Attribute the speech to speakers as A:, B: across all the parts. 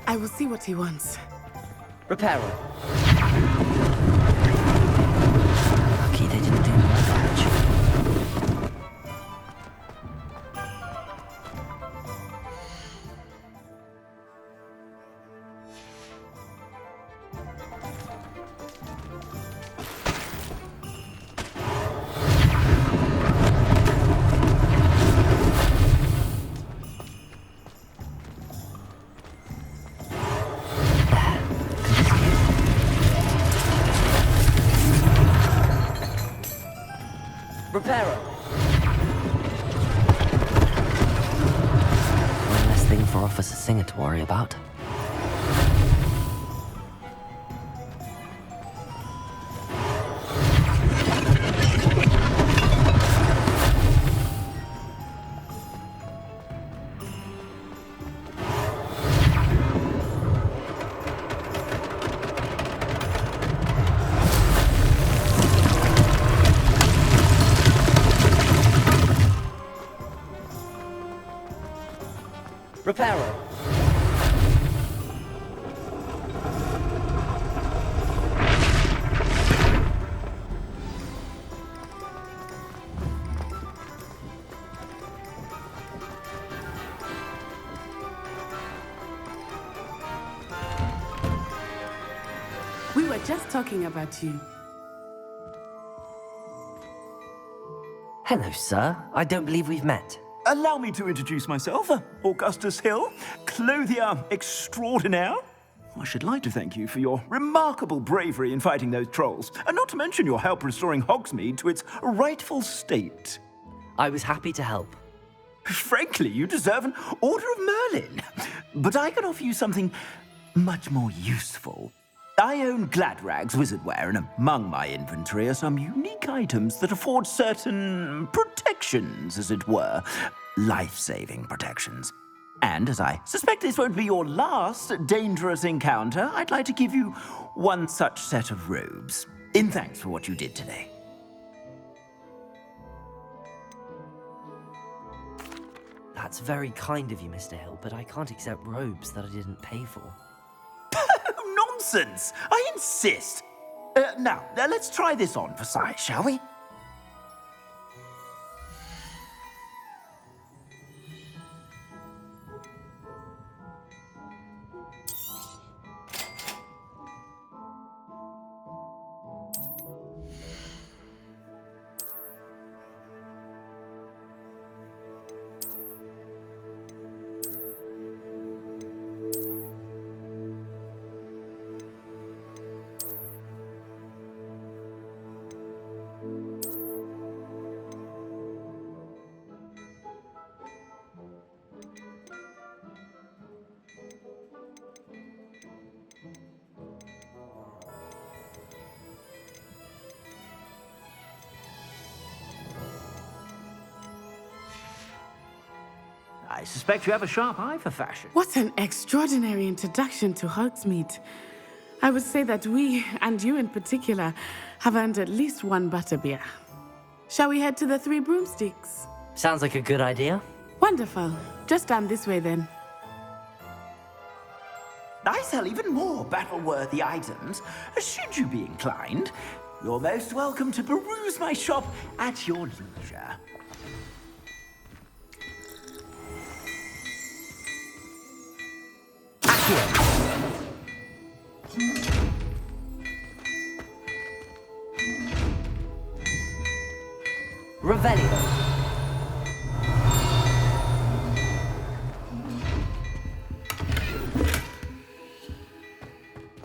A: I will see what he wants.
B: Reparo. Lucky they didn't do more damage. Reparo. One less thing for Officer Singer to worry about. Reparo.
A: We were just talking about you.
B: Hello, sir. I don't believe we've met.
C: Allow me to introduce myself, Augustus Hill, clothier extraordinaire. I should like to thank you for your remarkable bravery in fighting those trolls, and not to mention your help restoring Hogsmeade to its rightful state.
B: I was happy to help.
C: Frankly, you deserve an Order of Merlin. But I can offer you something much more useful. I own Gladrag's wizardware, and among my inventory are some unique items that afford certain protections, as it were. Life-saving protections. And as I suspect this won't be your last dangerous encounter, I'd like to give you one such set of robes, in thanks for what you did today.
B: That's very kind of you, Mr. Hill, but I can't accept robes that I didn't pay for.
C: Nonsense! I insist! Now, let's try this on for size, shall we? I suspect you have a sharp eye for fashion.
A: What an extraordinary introduction to Hogsmeade. I would say that we, and you in particular, have earned at least one butterbeer. Shall we head to the Three Broomsticks?
B: Sounds like a good idea.
A: Wonderful. Just down this way then.
C: I sell even more battle-worthy items, should you be inclined. You're most welcome to peruse my shop at your leisure.
B: Revelio.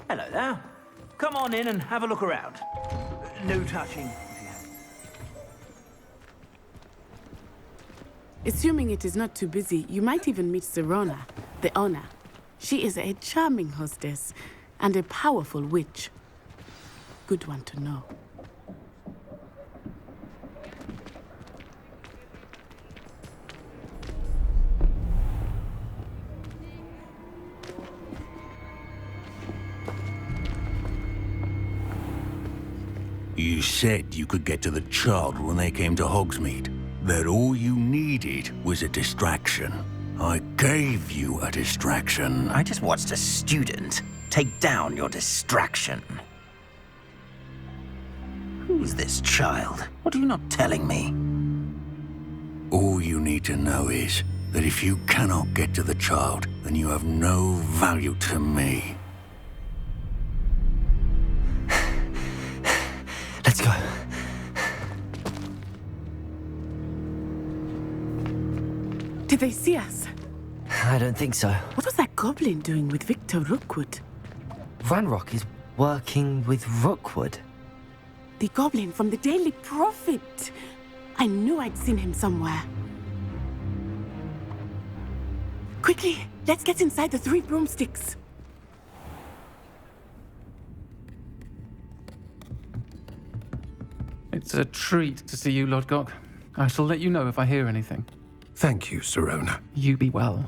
C: Hello there. Come on in and have a look around. No touching.
A: Assuming it is not too busy, you might even meet Serona, the owner. She is a charming hostess and a powerful witch. Good one to know.
D: You said you could get to the child when they came to Hogsmeade. That all you needed was a distraction. I gave you a distraction.
C: I just watched a student take down your distraction. Who's this child? What are you not telling me?
D: All you need to know is that if you cannot get to the child, then you have no value to me.
B: Let's go.
A: Did they see us?
B: I don't think so.
A: What was that goblin doing with Victor Rookwood?
B: Ranrock is working with Rookwood.
A: The goblin from the Daily Prophet. I knew I'd seen him somewhere. Quickly, let's get inside the 3 broomsticks.
E: It's a treat to see you, Lodgok. I shall let you know if I hear anything.
F: Thank you, Sirona.
E: You be well.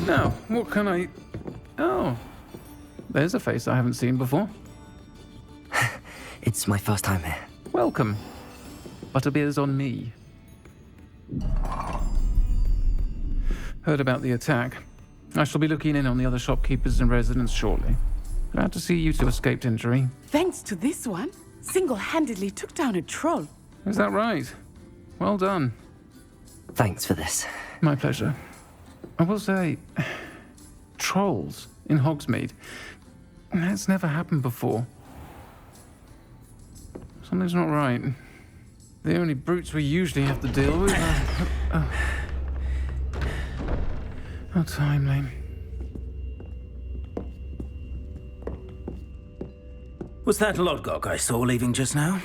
E: Now, what can I... Oh, there's a face I haven't seen before.
B: It's my first time here.
E: Welcome. Butterbeer's on me. Heard about the attack. I shall be looking in on the other shopkeepers and residents shortly. Glad to see you two escaped injury.
A: Thanks to this one, single-handedly took down a troll.
E: Is that right? Well done.
B: Thanks for this.
E: My pleasure. I will say, trolls in Hogsmeade. That's never happened before. Something's not right. The only brutes we usually have to deal with are... How timely.
C: Was that Lodgok I saw leaving just now?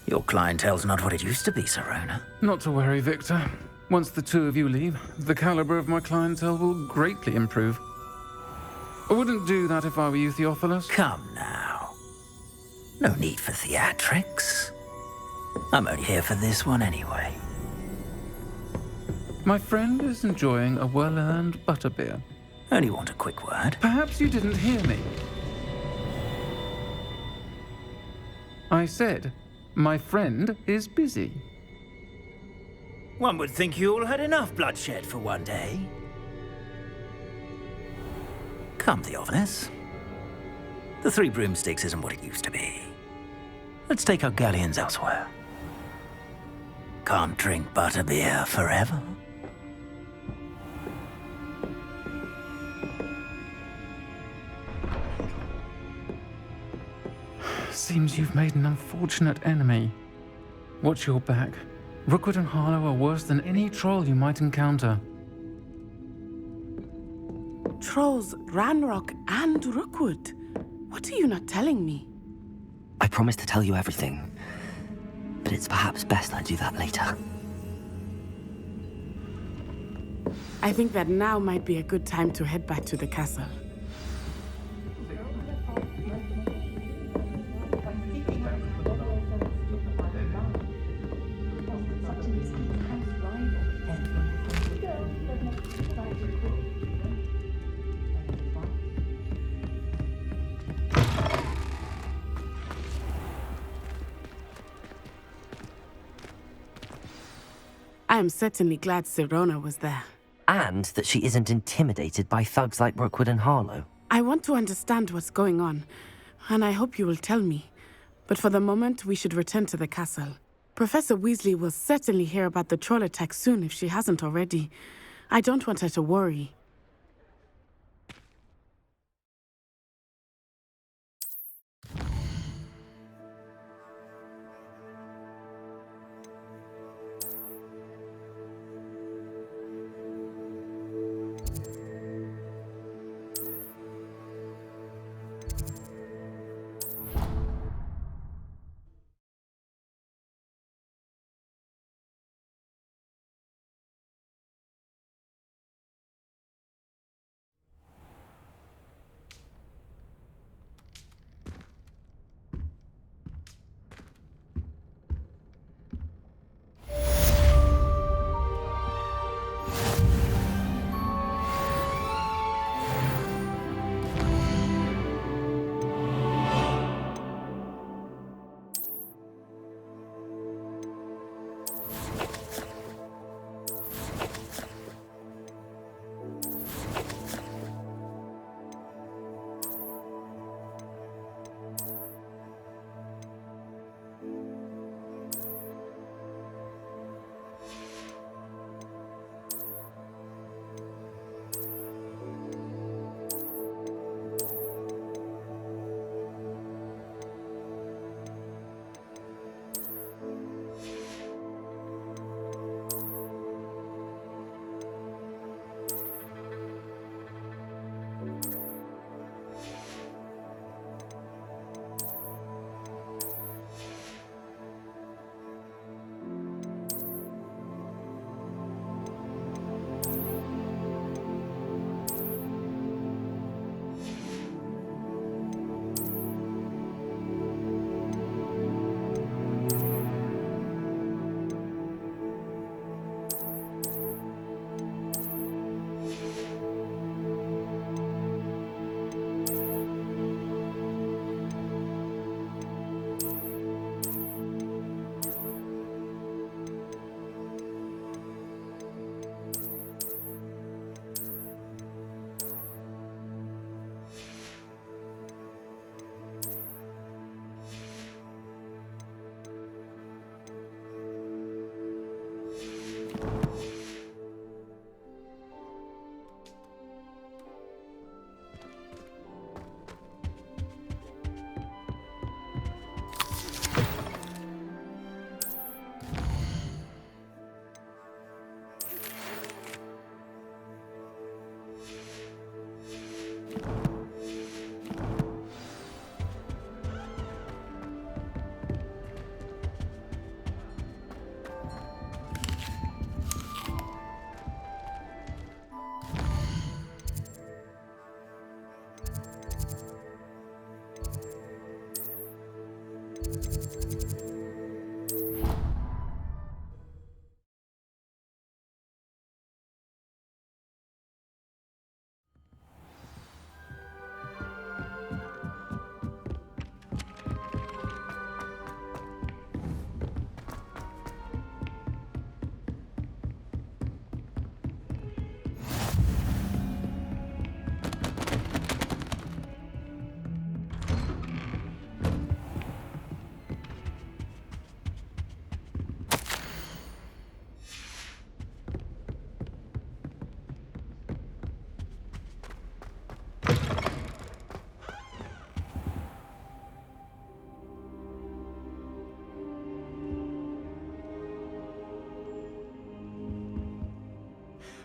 C: Your clientele's not what it used to be, Sirona.
E: Not to worry, Victor. Once the two of you leave, the caliber of my clientele will greatly improve. I wouldn't do that if I were you, Theophilus.
C: Come now. No need for theatrics. I'm only here for this one anyway.
E: My friend is enjoying a well-earned butterbeer.
C: Only want a quick word.
E: Perhaps you didn't hear me. I said, my friend is busy.
C: One would think you all had enough bloodshed for one day. Come, Theophilus. The 3 broomsticks isn't what it used to be. Let's take our galleons elsewhere. Can't drink butterbeer forever.
E: Seems you've made an unfortunate enemy. Watch your back. Rookwood and Harlow are worse than any troll you might encounter.
A: Trolls, Ranrock, and Rookwood. What are you not telling me?
B: I promise to tell you everything, but it's perhaps best I do that later.
A: I think that now might be a good time to head back to the castle. I am certainly glad Sirona was there.
B: And that she isn't intimidated by thugs like Rookwood and Harlow.
A: I want to understand what's going on, and I hope you will tell me. But for the moment, we should return to the castle. Professor Weasley will certainly hear about the troll attack soon if she hasn't already. I don't want her to worry.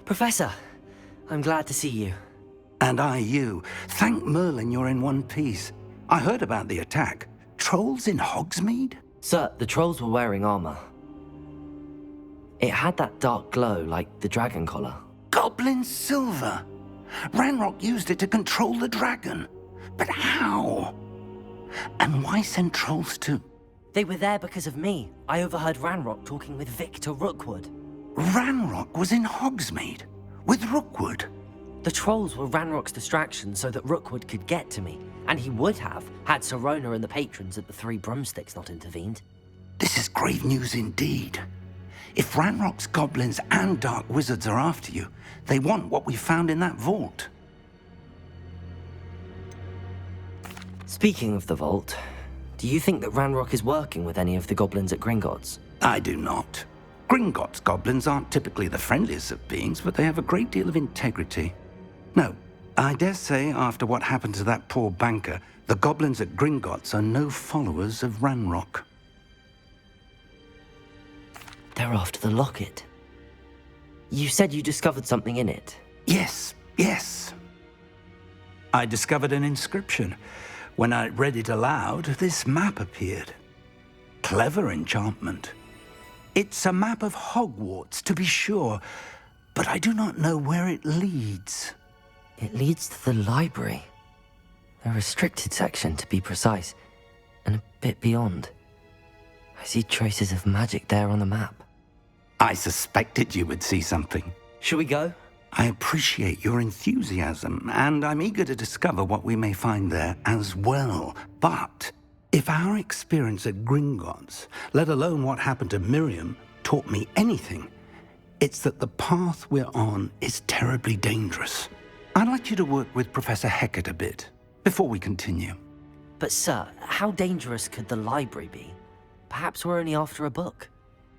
B: Professor, I'm glad to see you.
D: And I you. Thank Merlin you're in one piece. I heard about the attack. Trolls in Hogsmeade?
B: Sir, the trolls were wearing armor. It had that dark glow like the dragon collar.
D: Goblin silver! Ranrock used it to control the dragon. But how? And why send trolls to...
B: They were there because of me. I overheard Ranrock talking with Victor Rookwood.
D: Ranrock was in Hogsmeade? With Rookwood?
B: The trolls were Ranrock's distraction so that Rookwood could get to me. And he would have, had Sirona and the patrons at the Three Broomsticks not intervened.
D: This is grave news indeed. If Ranrock's goblins and dark wizards are after you, they want what we found in that vault.
B: Speaking of the vault, do you think that Ranrock is working with any of the goblins at Gringotts?
D: I do not. Gringotts goblins aren't typically the friendliest of beings, but they have a great deal of integrity. No, I dare say after what happened to that poor banker, the goblins at Gringotts are no followers of Ranrock.
B: They're after the locket. You said you discovered something in it.
D: Yes. I discovered an inscription. When I read it aloud, this map appeared. Clever enchantment. It's a map of Hogwarts, to be sure, but I do not know where it leads.
B: It leads to the library. A restricted section, to be precise, and a bit beyond. I see traces of magic there on the map.
D: I suspected you would see something.
B: Shall we go?
D: I appreciate your enthusiasm, and I'm eager to discover what we may find there as well. But if our experience at Gringotts, let alone what happened to Miriam, taught me anything, it's that the path we're on is terribly dangerous. I'd like you to work with Professor Hecat a bit before we continue.
B: But sir, how dangerous could the library be? Perhaps we're only after a book.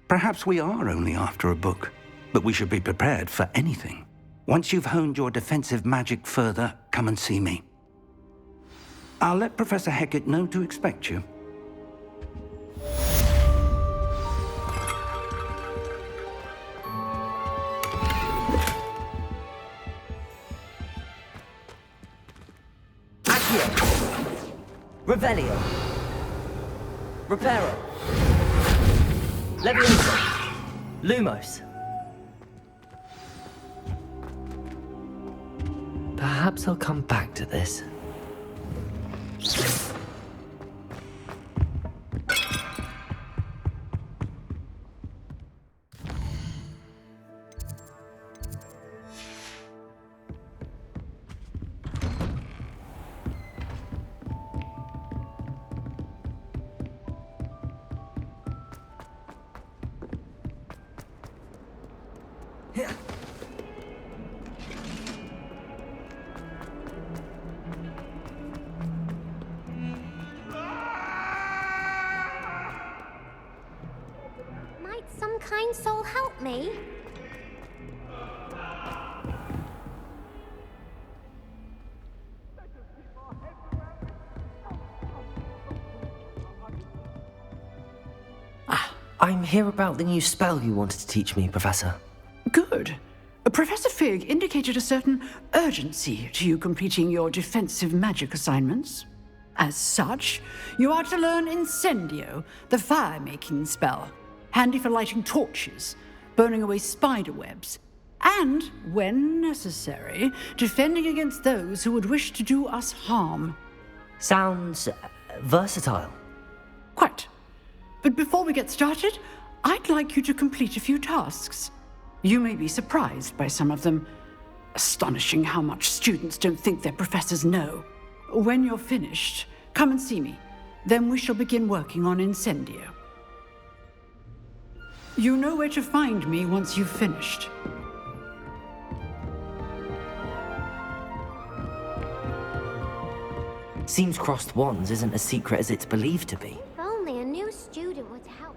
D: Perhaps we are only after a book, but we should be prepared for anything. Once you've honed your defensive magic further, come and see me. I'll let Professor Hecat know to expect you.
B: Accio! Revelio! Reparo! Leviosa! Lumos! Perhaps I'll come back to this.
G: Might some kind soul help me?
B: I'm here about the new spell you wanted to teach me, Professor.
H: Good. Professor Fig indicated a certain urgency to you completing your defensive magic assignments. As such, you are to learn Incendio, the fire-making spell, handy for lighting torches, burning away spider webs, and, when necessary, defending against those who would wish to do us harm.
B: Sounds versatile.
H: Quite. But before we get started, I'd like you to complete a few tasks. You may be surprised by some of them. Astonishing how much students don't think their professors know. When you're finished, come and see me. Then we shall begin working on Incendio. You know where to find me once you've finished.
B: Seems crossed wands isn't as secret as it's believed to be.
G: If only a new student would help.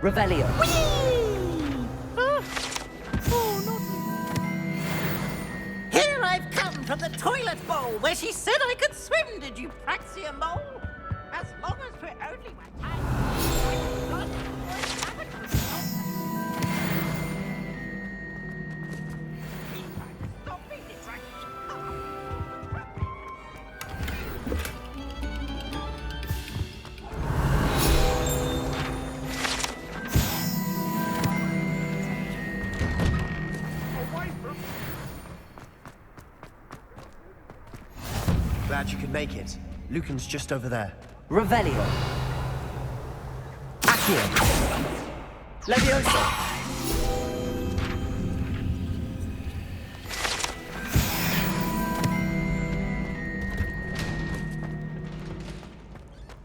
B: Revelio.
I: Here I've come from the toilet bowl where she said I could swim, did you praxia mole? As long as we're only wet. Stop being distracted.
J: Glad you could make it. Lucan's just over there.
B: Revelio. Accio. Leviosa.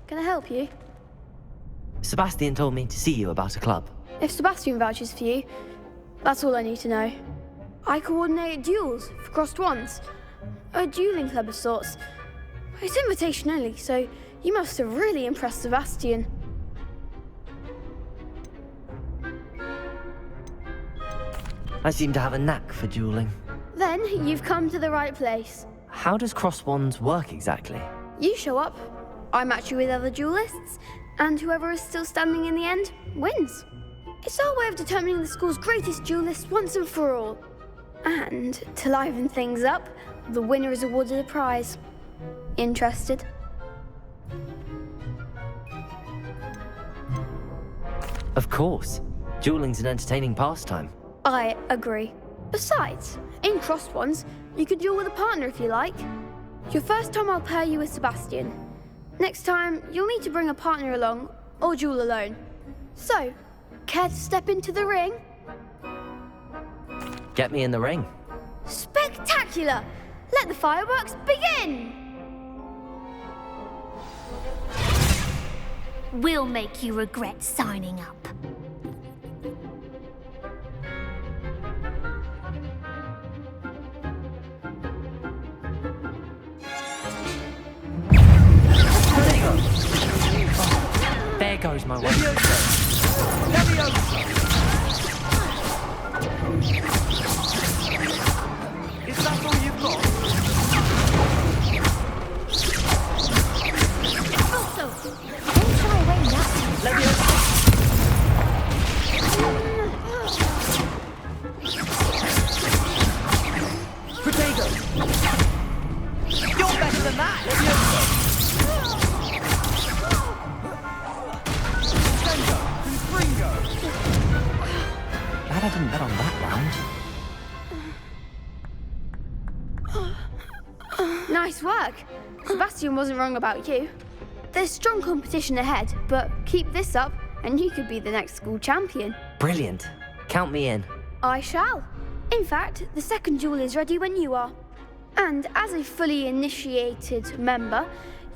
K: Can I help you?
B: Sebastian told me to see you about a club.
K: If Sebastian vouches for you, that's all I need to know. I coordinate duels for crossed ones. A dueling club of sorts. It's invitation only, so you must have really impressed Sebastian.
B: I seem to have a knack for dueling.
K: Then you've come to the right place.
B: How does crossed wands work exactly?
K: You show up, I match you with other duelists, and whoever is still standing in the end wins. It's our way of determining the school's greatest duelist once and for all. And to liven things up, the winner is awarded a prize. Interested?
B: Of course. Dueling's an entertaining pastime.
K: I agree. Besides, in crossed ones, you can duel with a partner if you like. Your first time I'll pair you with Sebastian. Next time, you'll need to bring a partner along, or duel alone. So, care to step into the ring?
B: Get me in the ring.
K: Spectacular! Let the fireworks begin!
G: We'll make you regret signing up.
B: There goes my way.
J: Is that all you've got?
G: Also, don't shy away now.
J: Potato! You're better than that!
B: Glad I didn't bet on that round.
K: Nice work. Sebastian wasn't wrong about you. There's strong competition ahead, but keep this up and you could be the next school champion.
B: Brilliant. Count me in.
K: I shall. In fact, the second duel is ready when you are. And as a fully initiated member,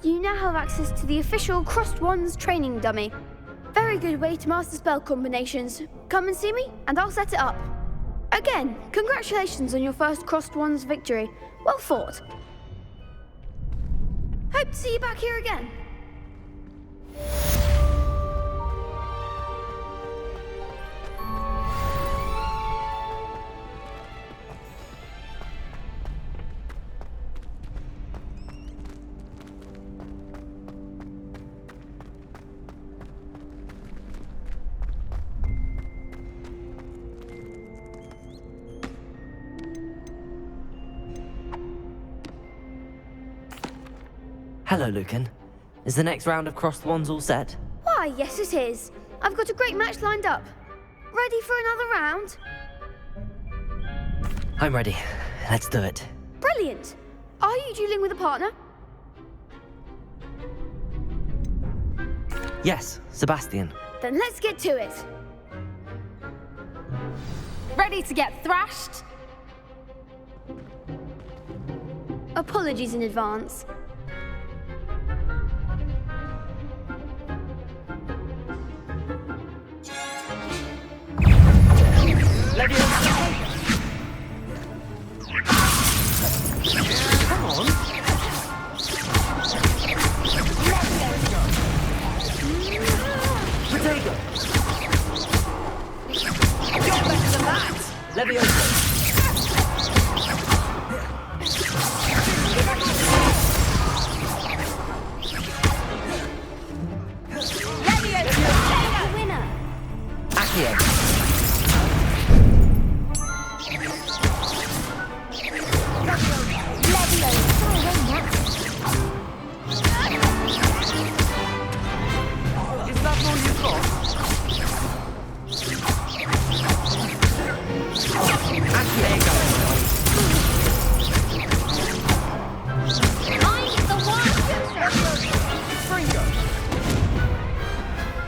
K: you now have access to the official Crossed Wands training dummy. Very good way to master spell combinations. Come and see me, and I'll set it up. Again, congratulations on your first Crossed Wands victory. Well fought. Hope to see you back here again.
B: Hello, Lucan. Is the next round of crossed wands all set?
K: Why, yes it is. I've got a great match lined up. Ready for another round?
B: I'm ready. Let's do it.
K: Brilliant. Are you dueling with a partner?
B: Yes, Sebastian.
K: Then let's get to it. Ready to get thrashed? Apologies in advance.
J: Come on! Potato!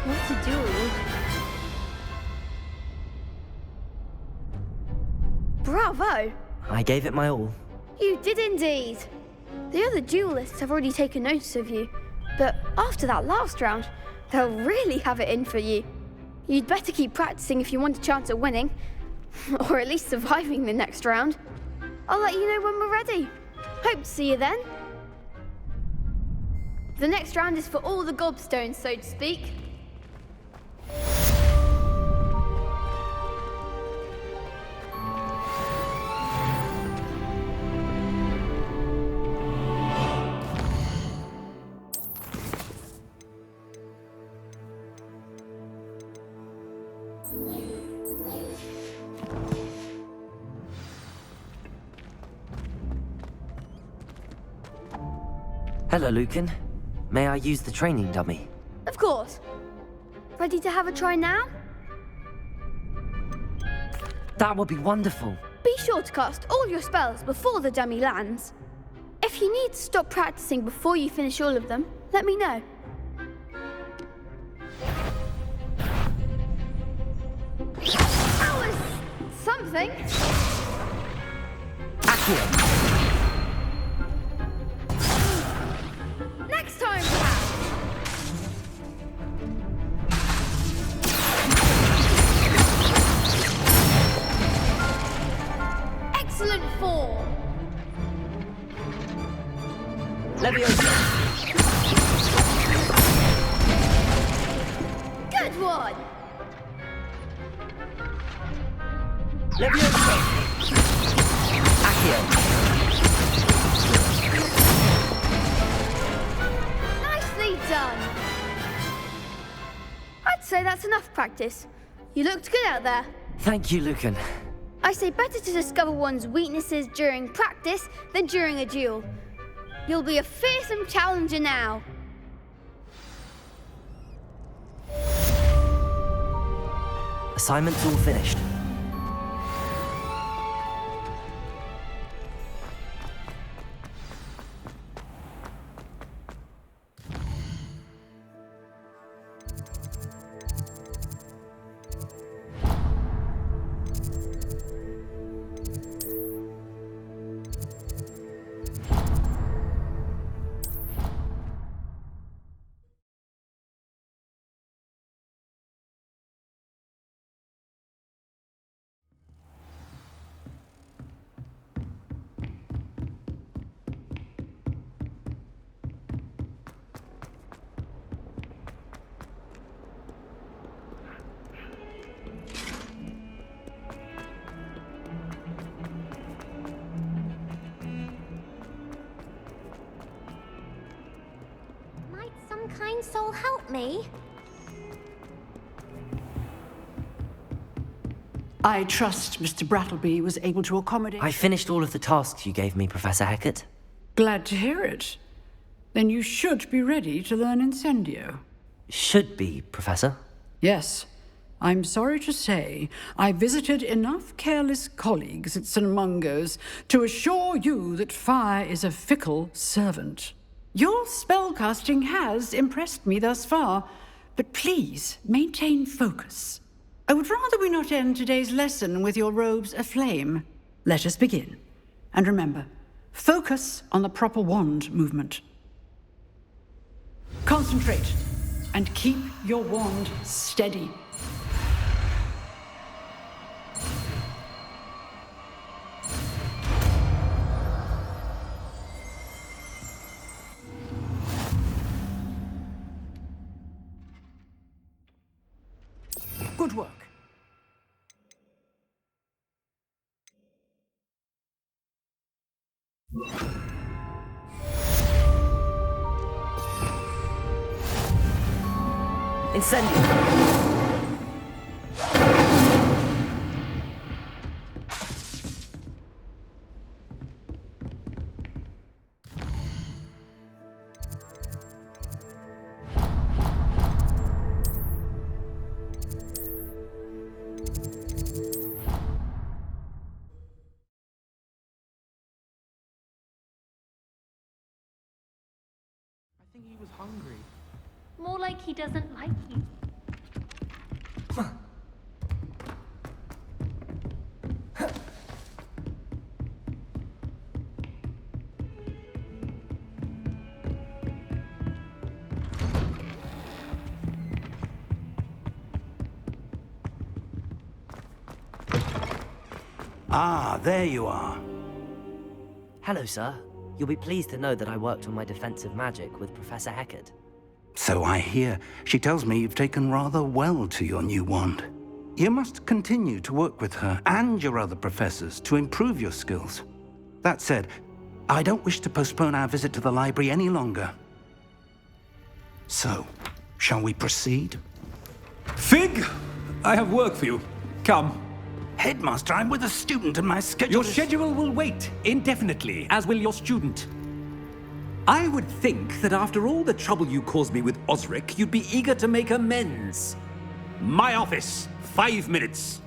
K: What's a duel? Bravo!
B: I gave it my all.
K: You did indeed. The other duelists have already taken notice of you, but after that last round, they'll really have it in for you. You'd better keep practicing if you want a chance at winning, or at least surviving the next round. I'll let you know when we're ready. Hope to see you then. The next round is for all the gobstones, so to speak.
B: Hello, Lucan. May I use the training dummy?
K: Of course. Ready to have a try now?
B: That would be wonderful.
K: Be sure to cast all your spells before the dummy lands. If you need to stop practicing before you finish all of them, let me know. That was something.
B: Accio.
K: Next time, perhaps. Excellent form. Good one. Nicely done. I'd say that's enough practice. You looked good out there.
B: Thank you, Lucan.
K: I say better to discover one's weaknesses during practice than during a duel. You'll be a fearsome challenger now.
B: Assignment's all finished.
G: Might some kind soul help me?
H: I trust Mr. Brattleby was able to accommodate...
B: I finished all of the tasks you gave me, Professor Hecat.
H: Glad to hear it. Then you should be ready to learn Incendio.
B: Should be, Professor.
H: Yes. I'm sorry to say, I visited enough careless colleagues at St. Mungo's to assure you that fire is a fickle servant. Your spellcasting has impressed me thus far, but please maintain focus. I would rather we not end today's lesson with your robes aflame. Let us begin. And remember, focus on the proper wand movement. Concentrate and keep your wand steady. Good work.
B: Incendio!
A: I think he was hungry.
G: More like he doesn't like you.
D: Ah, there you are.
B: Hello, sir. You'll be pleased to know that I worked on my defensive magic with Professor Heckard.
D: So I hear. She tells me you've taken rather well to your new wand. You must continue to work with her and your other professors to improve your skills. That said, I don't wish to postpone our visit to the library any longer. So, shall we proceed?
L: Fig! I have work for you. Come.
D: Headmaster, I'm with a student and my schedule
L: Your
D: is...
L: schedule will wait indefinitely, as will your student. I would think that after all the trouble you caused me with Osric, you'd be eager to make amends. My office, 5 minutes.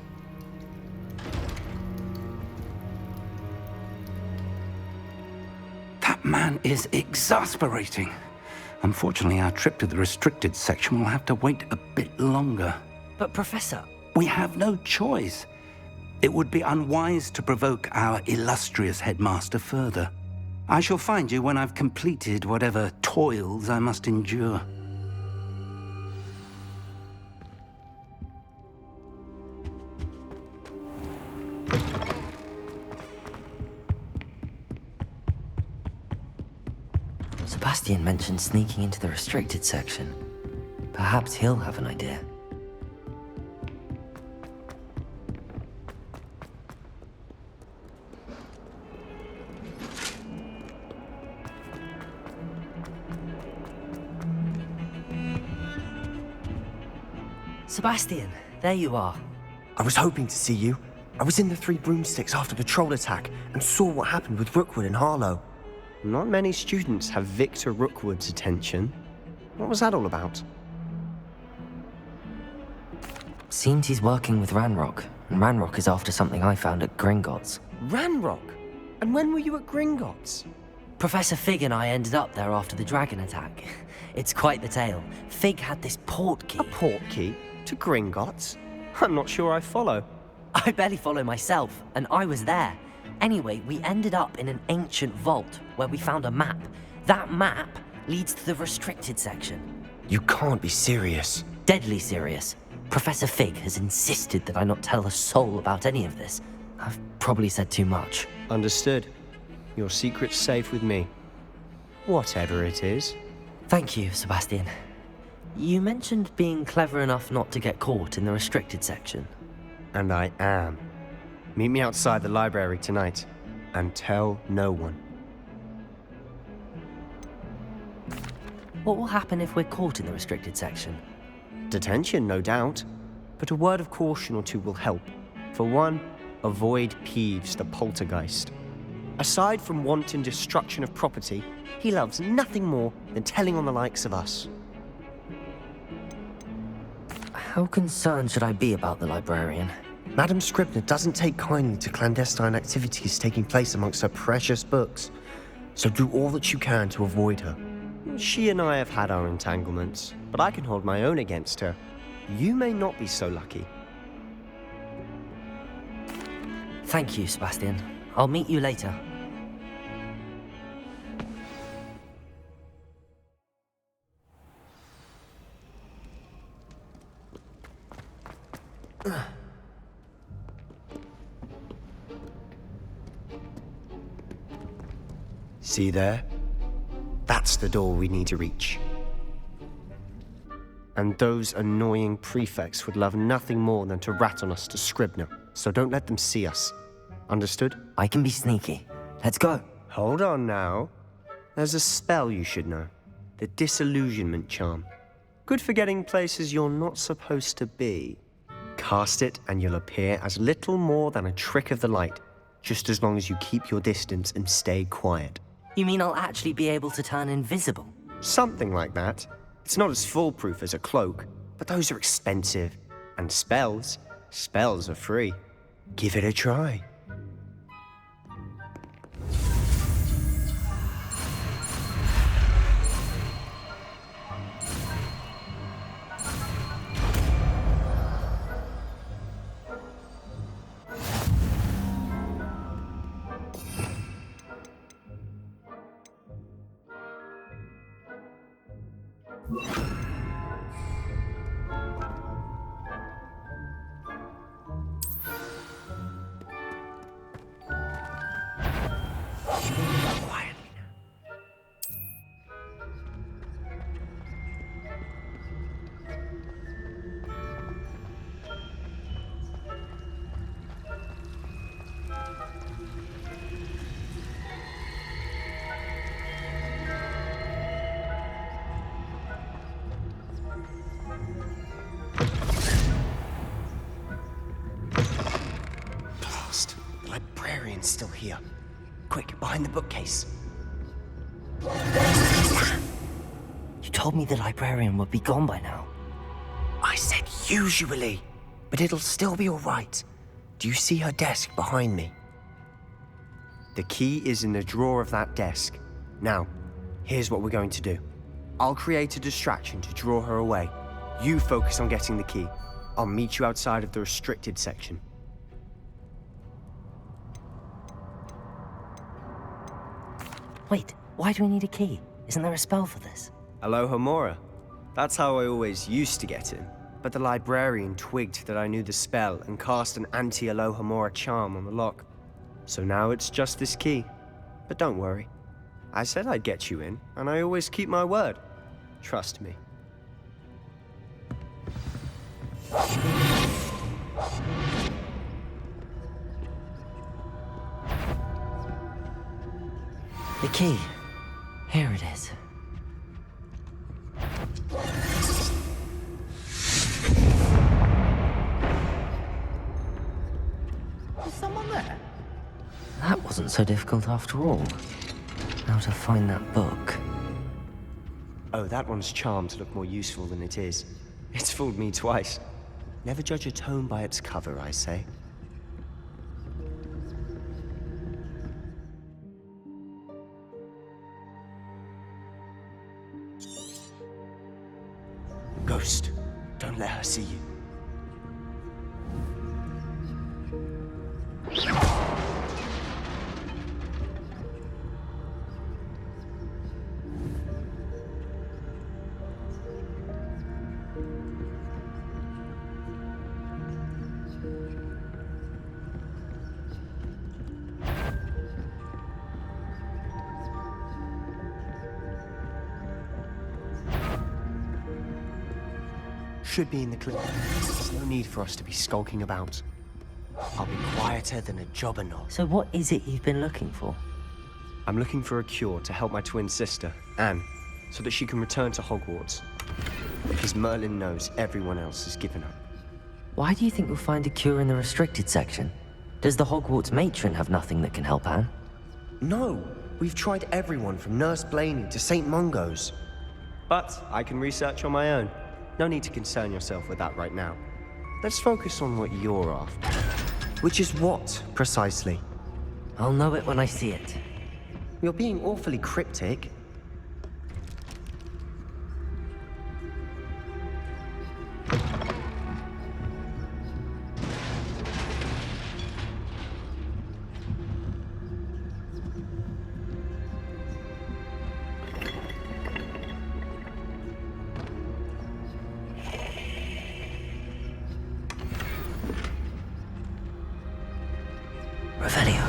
D: That man is exasperating. Unfortunately, our trip to the restricted section will have to wait a bit longer.
B: But, Professor...
D: We have no choice. It would be unwise to provoke our illustrious headmaster further. I shall find you when I've completed whatever toils I must endure.
B: Sebastian mentioned sneaking into the restricted section. Perhaps he'll have an idea. Sebastian, there you are.
J: I was hoping to see you. I was in the Three Broomsticks after the troll attack and saw what happened with Rookwood and Harlow.
M: Not many students have Victor Rookwood's attention. What was that all about?
B: Seems he's working with Ranrock, and Ranrock is after something I found at Gringotts.
M: Ranrock? And when were you at Gringotts?
B: Professor Fig and I ended up there after the dragon attack. It's quite the tale. Fig had this port key.
M: A port key? To Gringotts? I'm not sure I follow.
B: I barely follow myself, and I was there. Anyway, we ended up in an ancient vault where we found a map. That map leads to the restricted section.
J: You can't be serious.
B: Deadly serious. Professor Fig has insisted that I not tell a soul about any of this. I've probably said too much.
M: Understood. Your secret's safe with me. Whatever it is.
B: Thank you, Sebastian. You mentioned being clever enough not to get caught in the restricted section.
M: And I am. Meet me outside the library tonight, and tell no one.
B: What will happen if we're caught in the restricted section?
M: Detention, no doubt. But a word of caution or two will help. For one, avoid Peeves, the poltergeist. Aside from wanton destruction of property, he loves nothing more than telling on the likes of us.
B: How concerned should I be about the librarian?
J: Madam Scribner doesn't take kindly to clandestine activities taking place amongst her precious books, so do all that you can to avoid her.
M: She and I have had our entanglements, but I can hold my own against her. You may not be so lucky.
B: Thank you, Sebastian. I'll meet you later.
M: See there? That's the door we need to reach. And those annoying prefects would love nothing more than to rat on us to Scribner, so don't let them see us. Understood?
B: I can be sneaky. Let's go.
M: Hold on now. There's a spell you should know. The Disillusionment Charm. Good for getting places you're not supposed to be. Cast it and you'll appear as little more than a trick of the light, just as long as you keep your distance and stay quiet.
B: You mean I'll actually be able to turn invisible?
M: Something like that. It's not as foolproof as a cloak, but those are expensive. And spells are free. Give it a try.
J: Still here. Quick, behind the bookcase.
B: You told me the librarian would be gone by now.
J: I said usually, but it'll still be all right. Do you see her desk behind me?
M: The key is in the drawer of that desk. Now, here's what we're going to do. I'll create a distraction to draw her away. You focus on getting the key. I'll meet you outside of the restricted section.
B: Wait, why do we need a key? Isn't there a spell for this?
M: Alohomora. That's how I always used to get in. But the librarian twigged that I knew the spell and cast an anti-Alohomora charm on the lock. So now it's just this key. But don't worry. I said I'd get you in, and I always keep my word. Trust me.
B: The key. Here it is.
I: Is someone there?
B: That wasn't so difficult after all. Now to find that book.
M: Oh, that one's charmed to look more useful than it is. It's fooled me twice. Never judge a tome by its cover, I say. Ghost, don't let her see you. Should be in the clinic. There's no need for us to be skulking about. I'll be quieter than a jobberknoll.
B: So what is it you've been looking for?
M: I'm looking for a cure to help my twin sister, Anne, so that she can return to Hogwarts. Because Merlin knows everyone else has given up.
B: Why do you think we'll find a cure in the restricted section? Does the Hogwarts matron have nothing that can help Anne?
J: No, we've tried everyone from Nurse Blaney to St. Mungo's.
M: But I can research on my own. No need to concern yourself with that right now. Let's focus on what you're after.
J: Which is what, precisely?
B: I'll know it when I see it.
J: You're being awfully cryptic.
B: Revelio.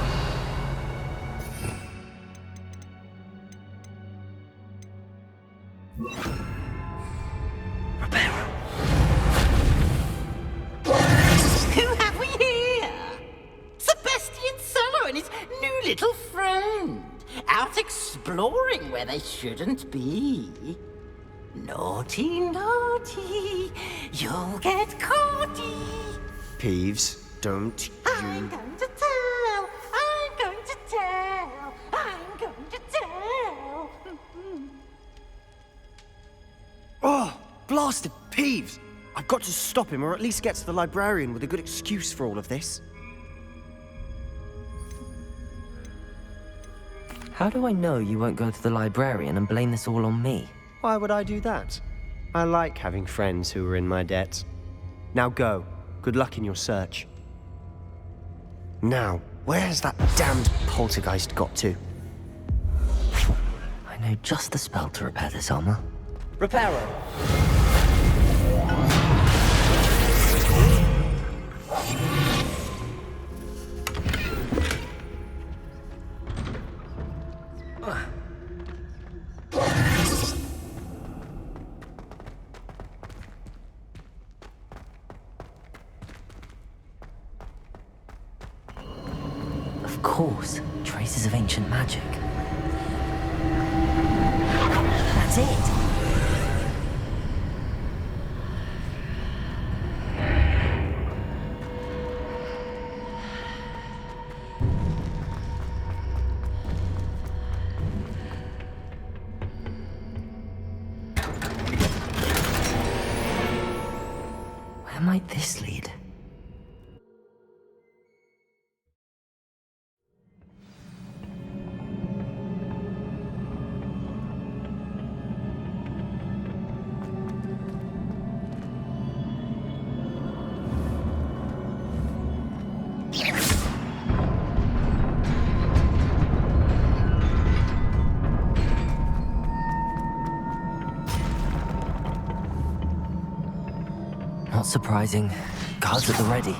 I: Who have we here? Sebastian Sallow and his new little friend. out exploring where they shouldn't be. Naughty, naughty, you'll get caughty.
M: Peeves, don't you...
I: I'm going to tell, I'm going to tell, I'm going to tell.
M: Oh, blasted Peeves! I've got to stop him, or at least get to the librarian with a good excuse for all of this.
B: How do I know you won't go to the librarian and blame this all on me?
M: Why would I do that? I like having friends who are in my debt. Now go. Good luck in your search. Now, where has that damned poltergeist got to?
B: I know just the spell to repair this armor.
M: Reparo!
B: Of course, traces of ancient magic. That's it! Where might this lead? Not surprising. Guards at the ready.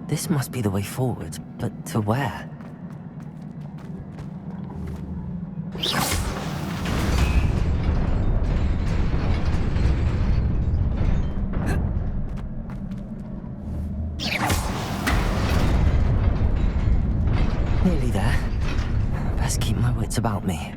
B: This must be the way forward, but to where? Nearly there. Best keep my wits about me.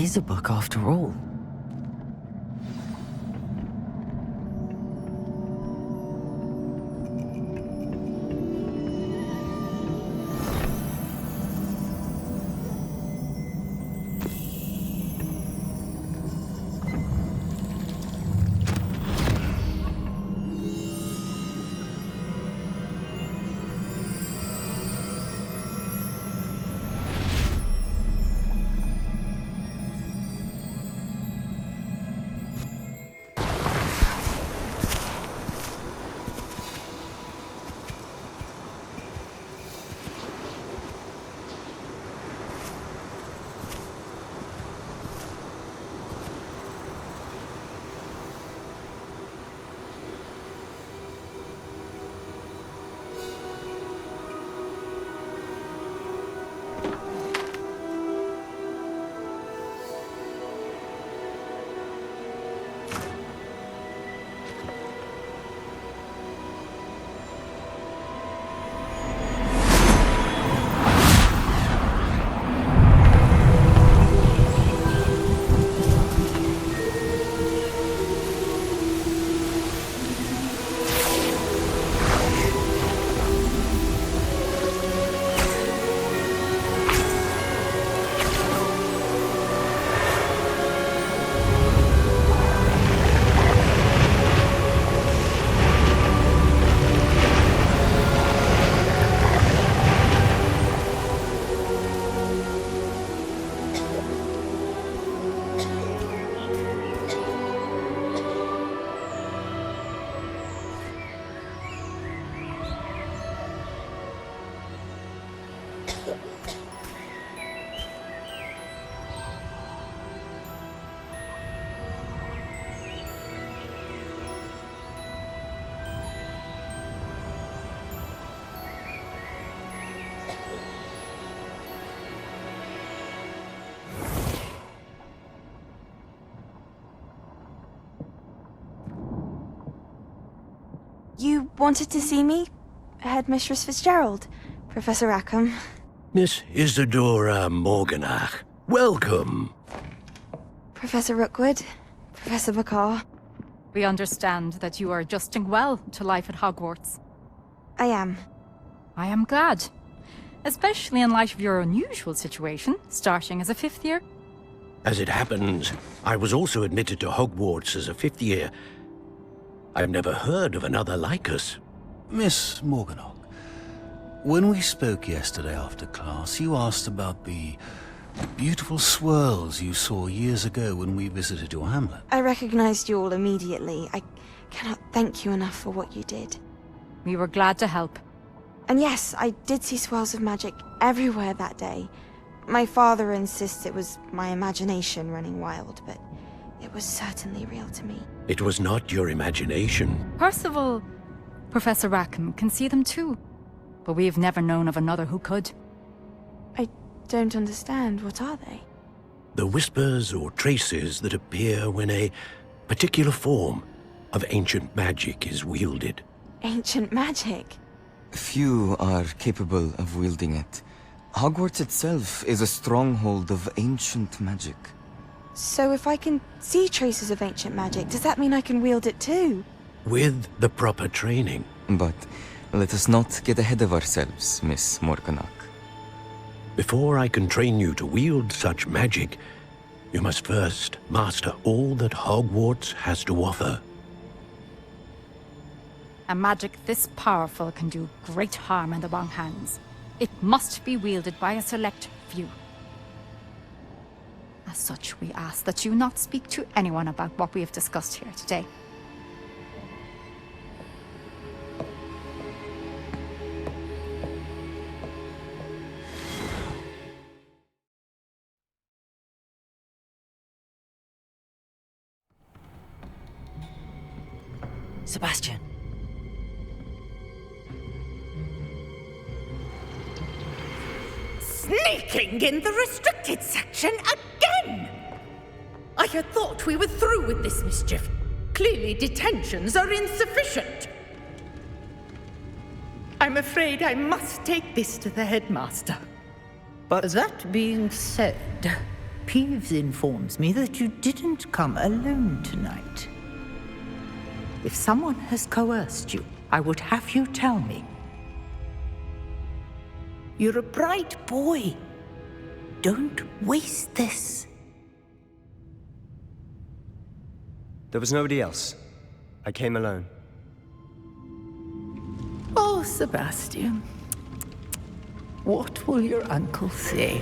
B: is a book after all.
N: You wanted to see me? Headmistress Fitzgerald? Professor Rackham?
F: Miss Isadora Morganach, welcome.
N: Professor Rookwood? Professor Bakar?
O: We understand that you are adjusting well to life at Hogwarts.
N: I am.
O: I am glad. Especially in light of your unusual situation, starting as a 5th year.
F: As it happens, I was also admitted to Hogwarts as a 5th year. I've never heard of another like us.
P: Miss Morganach, when we spoke yesterday after class, you asked about the beautiful swirls you saw years ago when we visited your hamlet.
N: I recognized you all immediately. I cannot thank you enough for what you did.
O: We were glad to help.
N: And yes, I did see swirls of magic everywhere that day. My father insists it was my imagination running wild, but it was certainly real to me.
F: It was not your imagination.
O: Percival, Professor Rackham can see them too. But we have never known of another who could.
N: I don't understand. What are they?
F: The whispers or traces that appear when a particular form of ancient magic is wielded.
N: Ancient magic?
Q: Few are capable of wielding it. Hogwarts itself is a stronghold of ancient magic.
N: So if I can see traces of ancient magic, does that mean I can wield it too?
F: With the proper training.
Q: But let us not get ahead of ourselves, Miss Morganach.
F: Before I can train you to wield such magic, you must first master all that Hogwarts has to offer.
O: A magic this powerful can do great harm in the wrong hands. It must be wielded by a select few. As such, we ask that you not speak to anyone about what we have discussed here today.
B: Sebastian.
I: Sneaking in the restricted section again! I had thought we were through with this mischief. Clearly detentions are insufficient. I'm afraid I must take this to the headmaster. But that being said, Peeves informs me that you didn't come alone tonight. If someone has coerced you, I would have you tell me. You're a bright boy. Don't waste this.
M: There was nobody else. I came alone.
I: Oh, Sebastian. What will your uncle say?